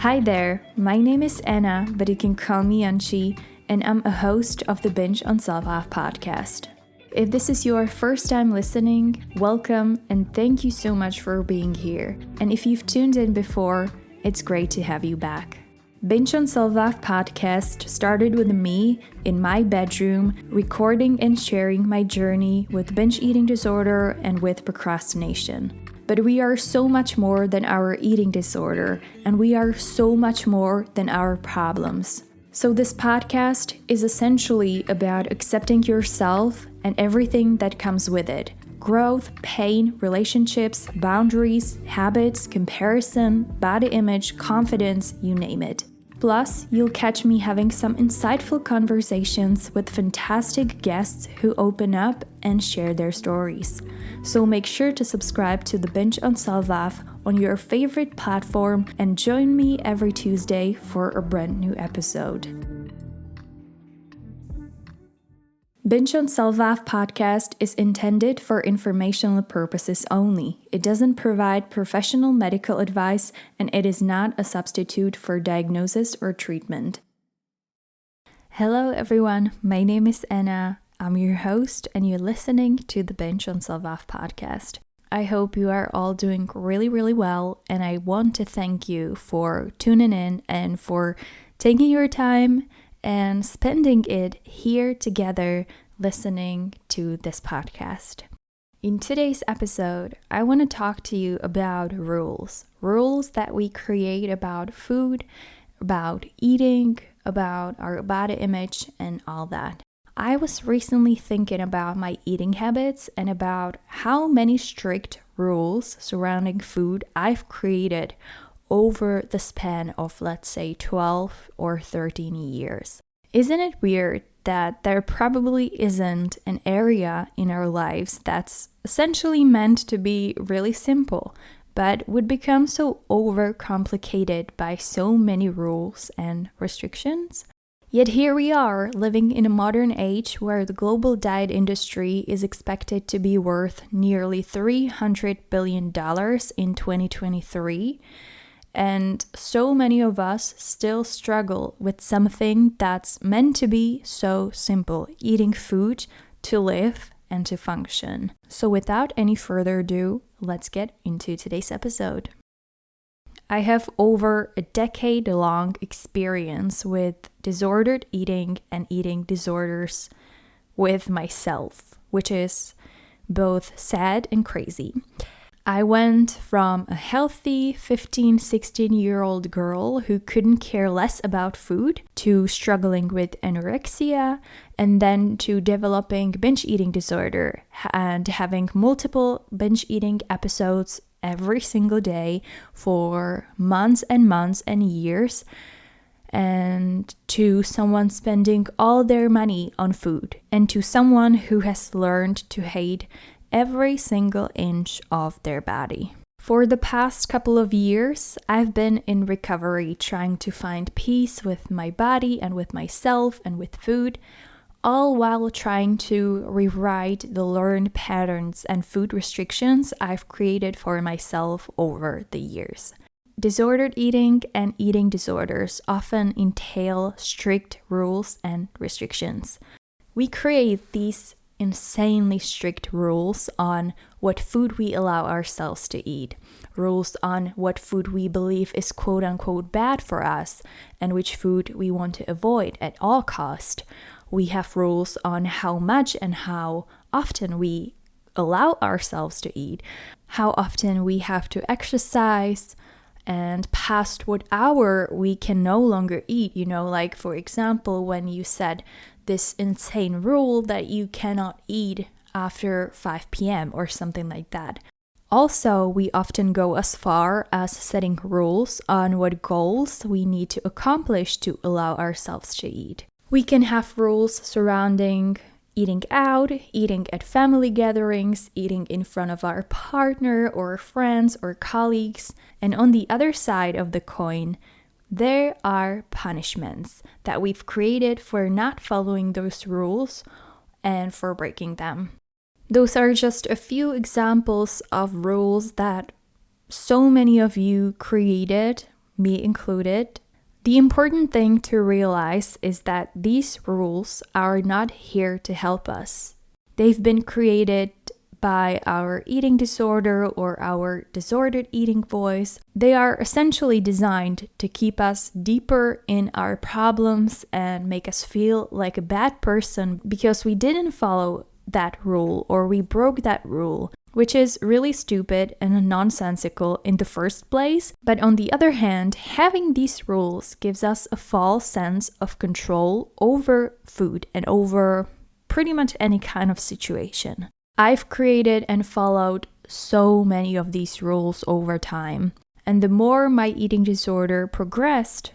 Hi there, my name is Anna, but you can call me Anci, and I'm a host of the Binge on Self-Love podcast. If this is your first time listening, welcome and thank you so much for being here. And if you've tuned in before, it's great to have you back. Binge on Self-Love podcast started with me in my bedroom, recording and sharing my journey with binge eating disorder and with procrastination. But we are so much more than our eating disorder, and we are so much more than our problems. So this podcast is essentially about accepting yourself and everything that comes with it. Growth, pain, relationships, boundaries, habits, comparison, body image, confidence, you name it. Plus, you'll catch me having some insightful conversations with fantastic guests who open up and share their stories. So make sure to subscribe to the Binge on Self-Love on your favorite platform and join me every Tuesday for a brand new episode. Binge on Self-Love podcast is intended for informational purposes only. It doesn't provide professional medical advice and it is not a substitute for diagnosis or treatment. Hello everyone, my name is Anna. I'm your host and you're listening to the Binge on Self-Love podcast. I hope you are all doing really well, and I want to thank you for tuning in and for taking your time and spending it here together listening to this podcast. In today's episode, I want to talk to you about rules that we create about food, about eating, about our body image, and all that. I was recently thinking about my eating habits and about how many strict rules surrounding food I've created over the span of, let's say, 12 or 13 years. Isn't it weird that there probably isn't an area in our lives that's essentially meant to be really simple, but would become so overcomplicated by so many rules and restrictions? Yet here we are, living in a modern age where the global diet industry is expected to be worth nearly $300 billion in 2023. And so many of us still struggle with something that's meant to be so simple, eating food to live and to function. So without any further ado, let's get into today's episode. I have over a decade-long experience with disordered eating and eating disorders with myself, which is both sad and crazy. I went from a healthy 15, 16-year-old girl who couldn't care less about food to struggling with anorexia and then to developing binge eating disorder and having multiple binge eating episodes every single day for months and years, and to someone spending all their money on food, and to someone who has learned to hate every single inch of their body. For the past couple of years, I've been in recovery, trying to find peace with my body and with myself and with food, all while trying to rewrite the learned patterns and food restrictions I've created for myself over the years. Disordered eating and eating disorders often entail strict rules and restrictions. We create these insanely strict rules on what food we allow ourselves to eat, rules on what food we believe is quote-unquote bad for us, and which food we want to avoid at all cost. We have rules on how much and how often we allow ourselves to eat, how often we have to exercise, and past what hour we can no longer eat. Like for example, when you said this insane rule that you cannot eat after 5 p.m. or something like that. Also, we often go as far as setting rules on what goals we need to accomplish to allow ourselves to eat. We can have rules surrounding eating out, eating at family gatherings, eating in front of our partner or friends or colleagues. And on the other side of the coin, there are punishments that we've created for not following those rules and for breaking them. Those are just a few examples of rules that so many of you created me included. The important thing to realize is that these rules are not here to help us. They've been created by our eating disorder or our disordered eating voice. They are essentially designed to keep us deeper in our problems and make us feel like a bad person because we didn't follow that rule or we broke that rule, which is really stupid and nonsensical in the first place. But on the other hand, having these rules gives us a false sense of control over food and over pretty much any kind of situation. I've created and followed so many of these rules over time, and the more my eating disorder progressed,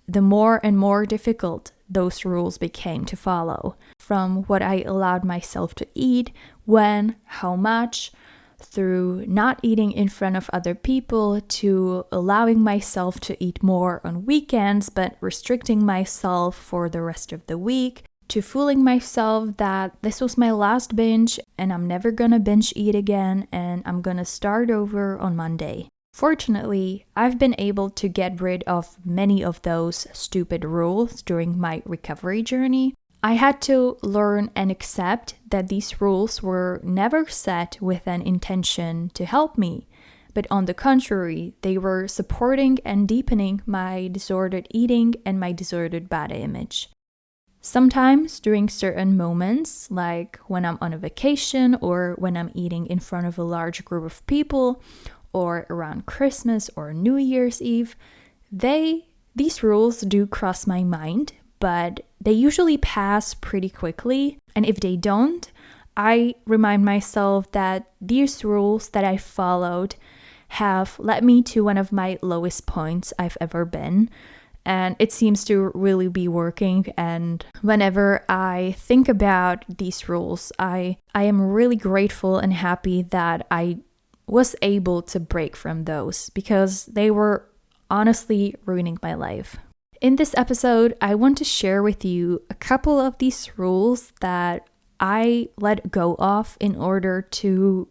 the more and more difficult those rules became to follow. From what I allowed myself to eat, when, how much, through not eating in front of other people, to allowing myself to eat more on weekends but restricting myself for the rest of the week, to fooling myself that this was my last binge and I'm never gonna binge eat again and I'm gonna start over on Monday. Fortunately, I've been able to get rid of many of those stupid rules during my recovery journey. I had to learn and accept that these rules were never set with an intention to help me, but on the contrary, they were supporting and deepening my disordered eating and my disordered body image. Sometimes during certain moments, like when I'm on a vacation or when I'm eating in front of a large group of people or around Christmas or New Year's Eve, these rules do cross my mind, but they usually pass pretty quickly. And if they don't, I remind myself that these rules that I followed have led me to one of my lowest points I've ever been. And it seems to really be working. And whenever I think about these rules, I am really grateful and happy that I was able to break from those because they were honestly ruining my life. In this episode, I want to share with you a couple of these rules that I let go of in order to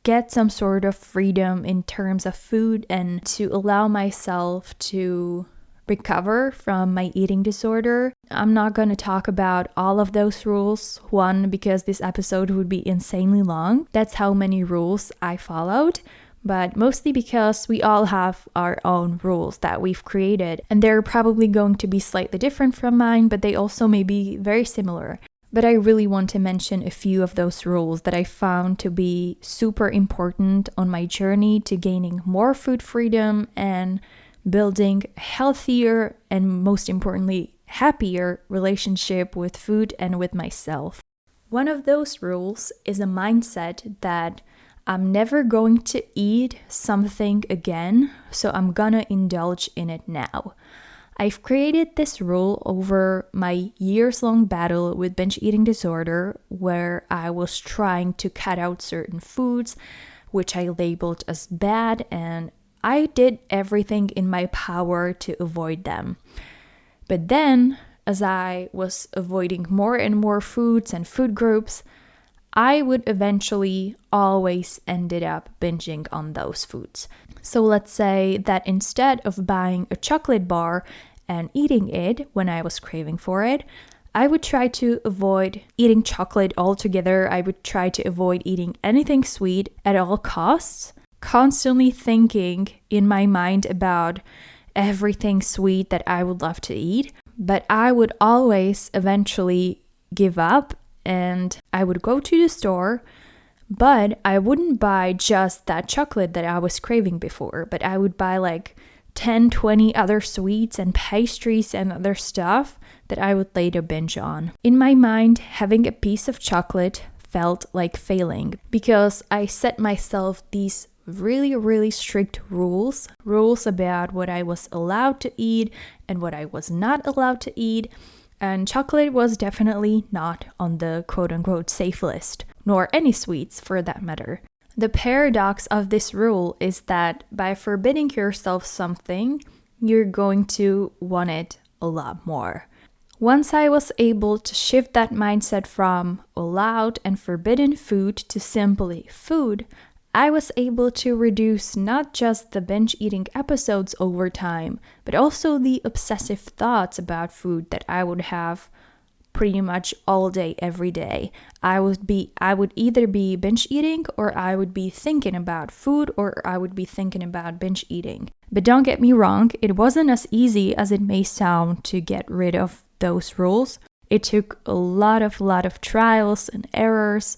get some sort of freedom in terms of food and to allow myself to recover from my eating disorder. I'm not going to talk about all of those rules. One, because this episode would be insanely long. That's how many rules I followed. But mostly because we all have our own rules that we've created. And they're probably going to be slightly different from mine, but they also may be very similar. But I really want to mention a few of those rules that I found to be super important on my journey to gaining more food freedom and building a healthier and most importantly, happier relationship with food and with myself. One of those rules is a mindset that I'm never going to eat something again, so I'm gonna indulge in it now. I've created this rule over my years-long battle with binge eating disorder, where I was trying to cut out certain foods, which I labeled as bad, and I did everything in my power to avoid them. But then, as I was avoiding more and more foods and food groups, I would eventually always ended up binging on those foods. So let's say that instead of buying a chocolate bar and eating it when I was craving for it, I would try to avoid eating chocolate altogether. I would try to avoid eating anything sweet at all costs, constantly thinking in my mind about everything sweet that I would love to eat. But I would always eventually give up and I would go to the store, but I wouldn't buy just that chocolate that I was craving before, but I would buy like 10, 20 other sweets and pastries and other stuff that I would later binge on. In my mind, having a piece of chocolate felt like failing because I set myself these really, really strict rules about what I was allowed to eat and what I was not allowed to eat. And chocolate was definitely not on the quote-unquote safe list, nor any sweets for that matter. The paradox of this rule is that by forbidding yourself something, you're going to want it a lot more. Once I was able to shift that mindset from allowed and forbidden food to simply food, I was able to reduce not just the binge eating episodes over time, but also the obsessive thoughts about food that I would have pretty much all day, every day. I would either be binge eating, or I would be thinking about food, or I would be thinking about binge eating. But don't get me wrong, it wasn't as easy as it may sound to get rid of those rules. It took a lot of trials and errors.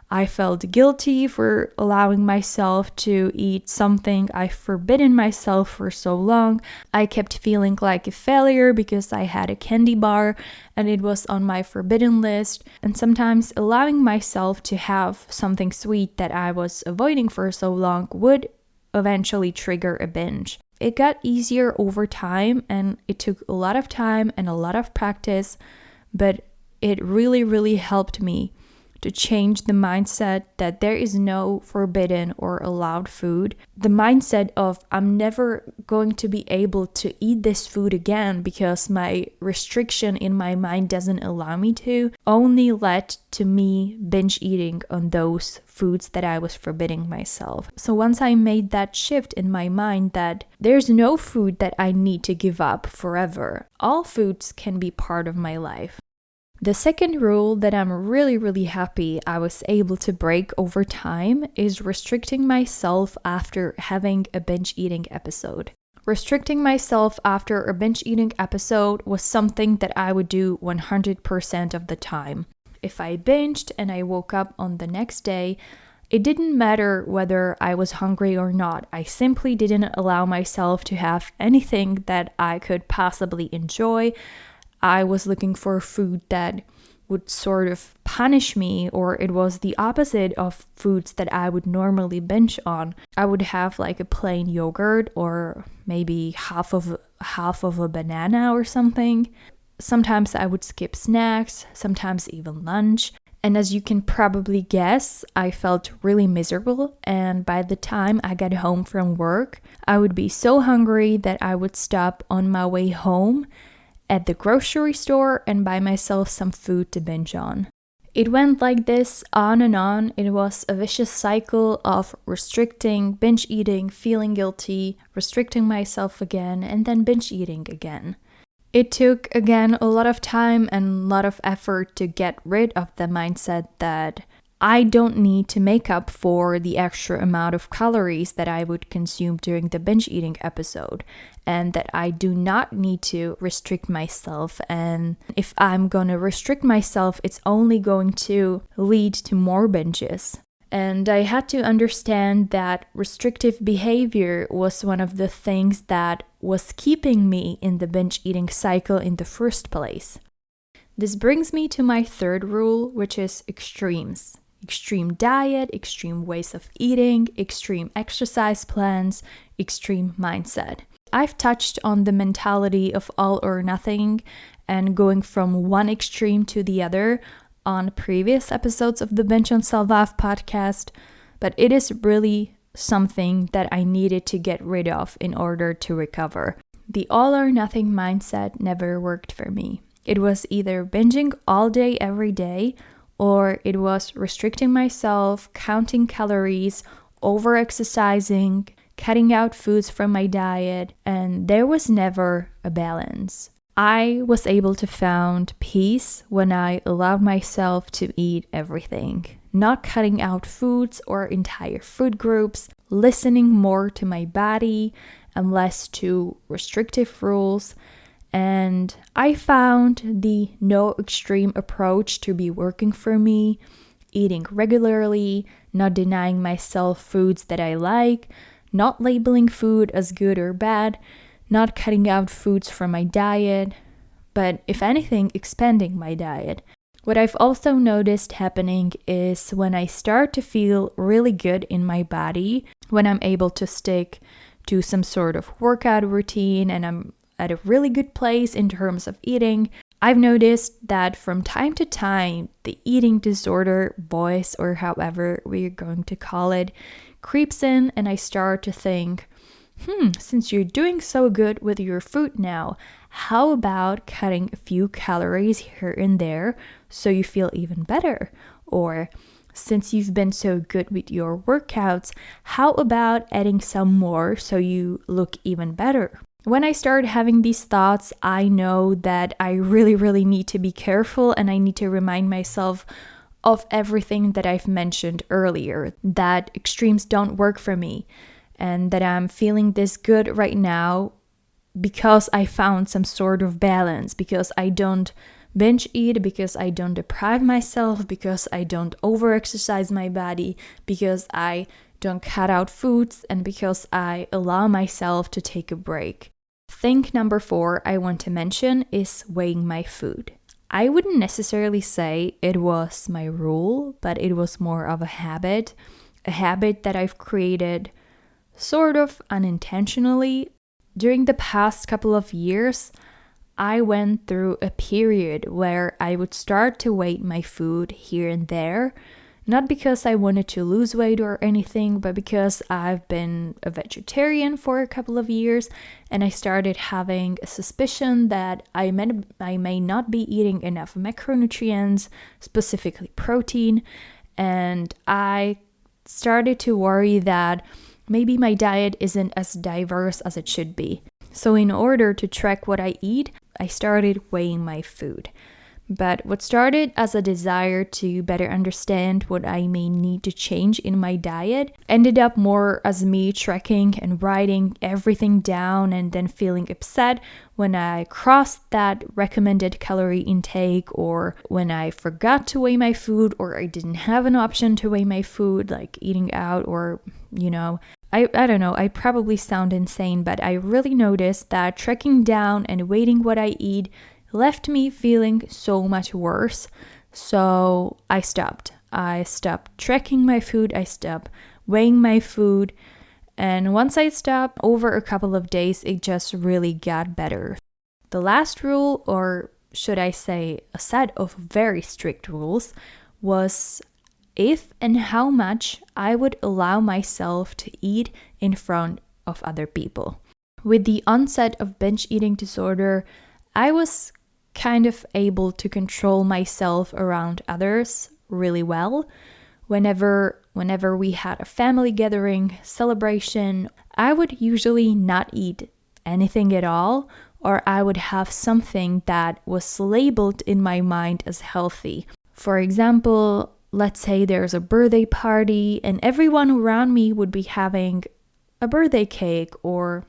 I felt guilty for allowing myself to eat something I've forbidden myself for so long. I kept feeling like a failure because I had a candy bar and it was on my forbidden list. And sometimes allowing myself to have something sweet that I was avoiding for so long would eventually trigger a binge. It got easier over time, and it took a lot of time and a lot of practice, but it really helped me to change the mindset that there is no forbidden or allowed food. The mindset of I'm never going to be able to eat this food again because my restriction in my mind doesn't allow me to, only led to me binge eating on those foods that I was forbidding myself. So once I made that shift in my mind that there's no food that I need to give up forever, all foods can be part of my life. The second rule that I'm really happy I was able to break over time is restricting myself after having a binge eating episode. Restricting myself after a binge eating episode was something that I would do 100% of the time. If I binged and I woke up on the next day, it didn't matter whether I was hungry or not. I simply didn't allow myself to have anything that I could possibly enjoy. I was looking for food that would sort of punish me, or it was the opposite of foods that I would normally binge on. I would have like a plain yogurt or maybe half of a banana or something. Sometimes I would skip snacks, sometimes even lunch. And as you can probably guess, I felt really miserable, and by the time I got home from work, I would be so hungry that I would stop on my way home at the grocery store and buy myself some food to binge on. It went like this on and on. It was a vicious cycle of restricting, binge eating, feeling guilty, restricting myself again, and then binge eating again. It took, again, a lot of time and a lot of effort to get rid of the mindset that I don't need to make up for the extra amount of calories that I would consume during the binge eating episode, and that I do not need to restrict myself. And if I'm gonna restrict myself, it's only going to lead to more binges. And I had to understand that restrictive behavior was one of the things that was keeping me in the binge eating cycle in the first place. This brings me to my third rule, which is extremes. Extreme diet, extreme ways of eating, extreme exercise plans, extreme mindset. I've touched on the mentality of all or nothing and going from one extreme to the other on previous episodes of the Binge on Self-Love podcast, but it is really something that I needed to get rid of in order to recover. The all or nothing mindset never worked for me. It was either binging all day, every day, or it was restricting myself, counting calories, over-exercising, cutting out foods from my diet, and there was never a balance. I was able to find peace when I allowed myself to eat everything, not cutting out foods or entire food groups, listening more to my body and less to restrictive rules. And I found the no extreme approach to be working for me, eating regularly, not denying myself foods that I like, not labeling food as good or bad, not cutting out foods from my diet, but if anything, expanding my diet. What I've also noticed happening is when I start to feel really good in my body, when I'm able to stick to some sort of workout routine and I'm at a really good place in terms of eating, I've noticed that from time to time, the eating disorder voice, or however we're going to call it, creeps in, and I start to think, since you're doing so good with your food now, how about cutting a few calories here and there so you feel even better? Or since you've been so good with your workouts, how about adding some more so you look even better? When I started having these thoughts, I know that I really need to be careful, and I need to remind myself of everything that I've mentioned earlier, that extremes don't work for me, and that I'm feeling this good right now because I found some sort of balance, because I don't binge eat, because I don't deprive myself, because I don't overexercise my body, because I don't cut out foods, and because I allow myself to take a break. Thing number 4 I want to mention is weighing my food. I wouldn't necessarily say it was my rule, but it was more of a habit that I've created sort of unintentionally. During the past couple of years, I went through a period where I would start to weigh my food here and there, not because I wanted to lose weight or anything, but because I've been a vegetarian for a couple of years, and I started having a suspicion that I may not be eating enough macronutrients, specifically protein, and I started to worry that maybe my diet isn't as diverse as it should be. So in order to track what I eat, I started weighing my food. But what started as a desire to better understand what I may need to change in my diet ended up more as me tracking and writing everything down, and then feeling upset when I crossed that recommended calorie intake, or when I forgot to weigh my food, or I didn't have an option to weigh my food, like eating out, or, I don't know, I probably sound insane, but I really noticed that tracking down and weighing what I eat left me feeling so much worse. So I stopped. I stopped tracking my food. I stopped weighing my food. And once I stopped, over a couple of days, it just really got better. The last rule, or should I say a set of very strict rules, was if and how much I would allow myself to eat in front of other people. With the onset of binge eating disorder, I was kind of able to control myself around others really well. Whenever we had a family gathering, celebration, I would usually not eat anything at all, or I would have something that was labeled in my mind as healthy. For example, let's say there's a birthday party and everyone around me would be having a birthday cake or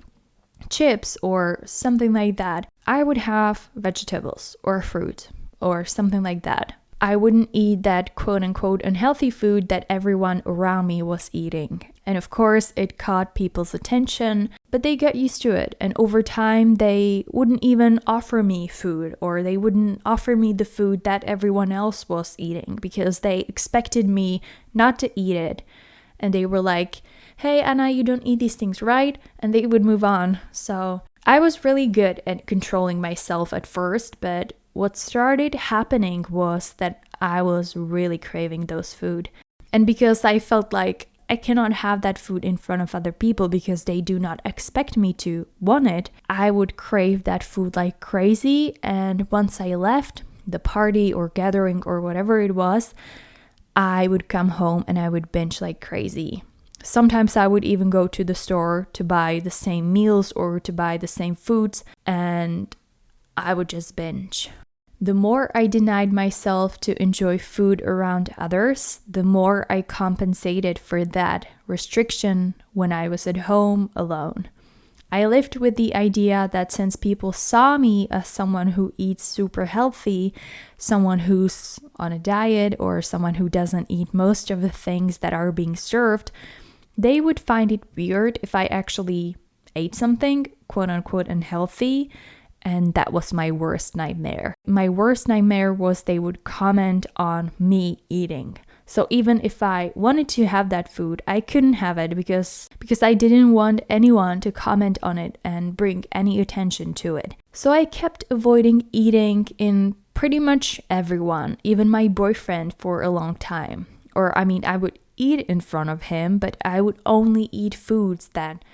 chips or something like that. I would have vegetables or fruit or something like that. I wouldn't eat that quote-unquote unhealthy food that everyone around me was eating. And of course, it caught people's attention, but they got used to it. And over time, they wouldn't even offer me food, or they wouldn't offer me the food that everyone else was eating, because they expected me not to eat it. And they were like, "Hey, Anna, you don't eat these things, right?" And they would move on. So I was really good at controlling myself at first, but what started happening was that I was really craving those food. And because I felt like I cannot have that food in front of other people because they do not expect me to want it, I would crave that food like crazy. And once I left the party or gathering or whatever it was, I would come home and I would binge like crazy. Sometimes I would even go to the store to buy the same meals or to buy the same foods, and I would just binge. The more I denied myself to enjoy food around others, the more I compensated for that restriction when I was at home alone. I lived with the idea that since people saw me as someone who eats super healthy, someone who's on a diet, or someone who doesn't eat most of the things that are being served, they would find it weird if I actually ate something quote-unquote unhealthy. And that was my worst nightmare. My worst nightmare was they would comment on me eating. So even if I wanted to have that food, I couldn't have it because I didn't want anyone to comment on it and bring any attention to it. So I kept avoiding eating in pretty much everyone, even my boyfriend, for a long time. I would eat in front of him, but I would only eat foods that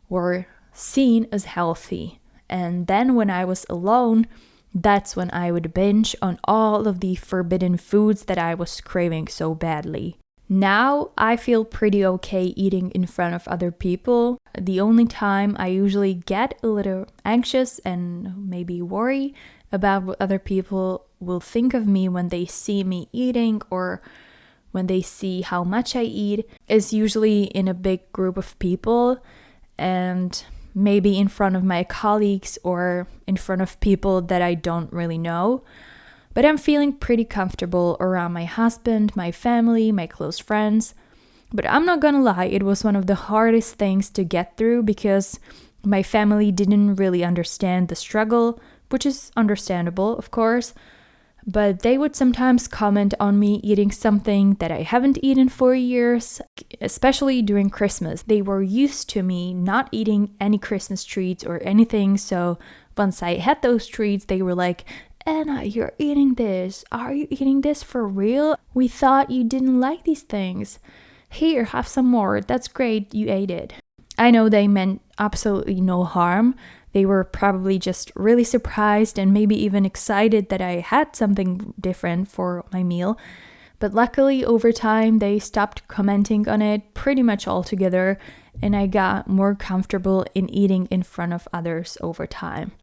were seen as healthy. And then when I was alone, that's when I would binge on all of the forbidden foods that I was craving so badly. Now I feel pretty okay eating in front of other people. The only time I usually get a little anxious and maybe worry about what other people will think of me when they see me eating or when they see how much I eat is usually in a big group of people and maybe in front of my colleagues or in front of people that I don't really know. But I'm feeling pretty comfortable around my husband, my family, my close friends. But I'm not gonna lie, it was one of the hardest things to get through because my family didn't really understand the struggle, which is understandable, of course. But they would sometimes comment on me eating something that I haven't eaten for years, especially during Christmas. They were used to me not eating any Christmas treats or anything, so once I had those treats, they were like, Anna, you're eating this. Are you eating this for real? We thought you didn't like these things. Here, have some more. That's great, you ate it. I know they meant absolutely no harm. They were probably just really surprised and maybe even excited that I had something different for my meal. But luckily, over time, they stopped commenting on it pretty much altogether, and I got more comfortable in eating in front of others over time.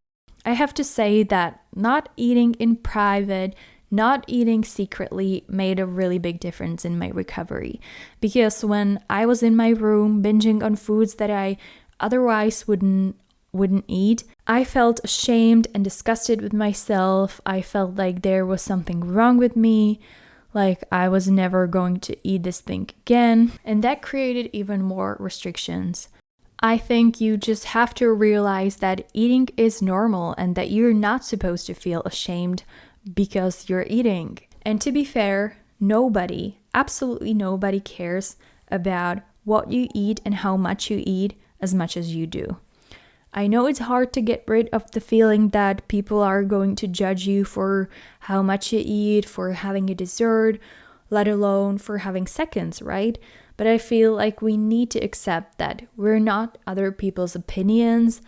I have to say that not eating in private, not eating secretly made a really big difference in my recovery. Because when I was in my room binging on foods that I otherwise wouldn't eat, I felt ashamed and disgusted with myself. I felt like there was something wrong with me, like I was never going to eat this thing again. And that created even more restrictions. I think you just have to realize that eating is normal and that you're not supposed to feel ashamed because you're eating. And to be fair, nobody, absolutely nobody cares about what you eat and how much you eat as much as you do. I know it's hard to get rid of the feeling that people are going to judge you for how much you eat, for having a dessert, let alone for having seconds, right? But I feel like we need to accept that we're not other people's opinions.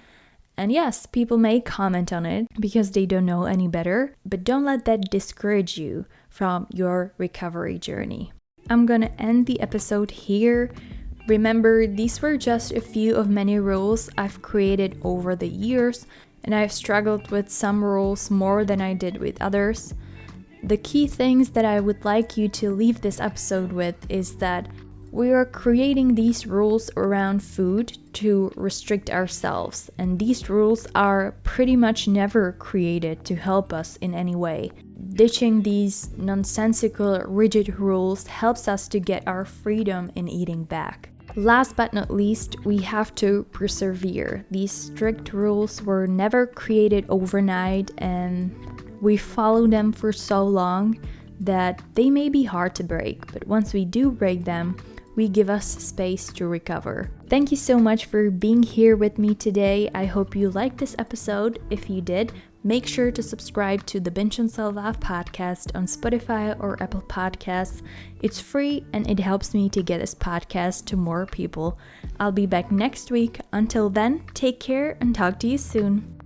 And yes, people may comment on it because they don't know any better, but don't let that discourage you from your recovery journey. I'm gonna end the episode here. Remember, these were just a few of many rules I've created over the years, and I've struggled with some rules more than I did with others. The key things that I would like you to leave this episode with is that we are creating these rules around food to restrict ourselves, and these rules are pretty much never created to help us in any way. Ditching these nonsensical, rigid rules helps us to get our freedom in eating back. Last but not least, we have to persevere. These strict rules were never created overnight, and we follow them for so long that they may be hard to break, but once we do break them, we give us space to recover. Thank you so much for being here with me today. I hope you liked this episode. If you did, make sure to subscribe to the Binge and Self-Love podcast on Spotify or Apple Podcasts. It's free and it helps me to get this podcast to more people. I'll be back next week. Until then, take care and talk to you soon.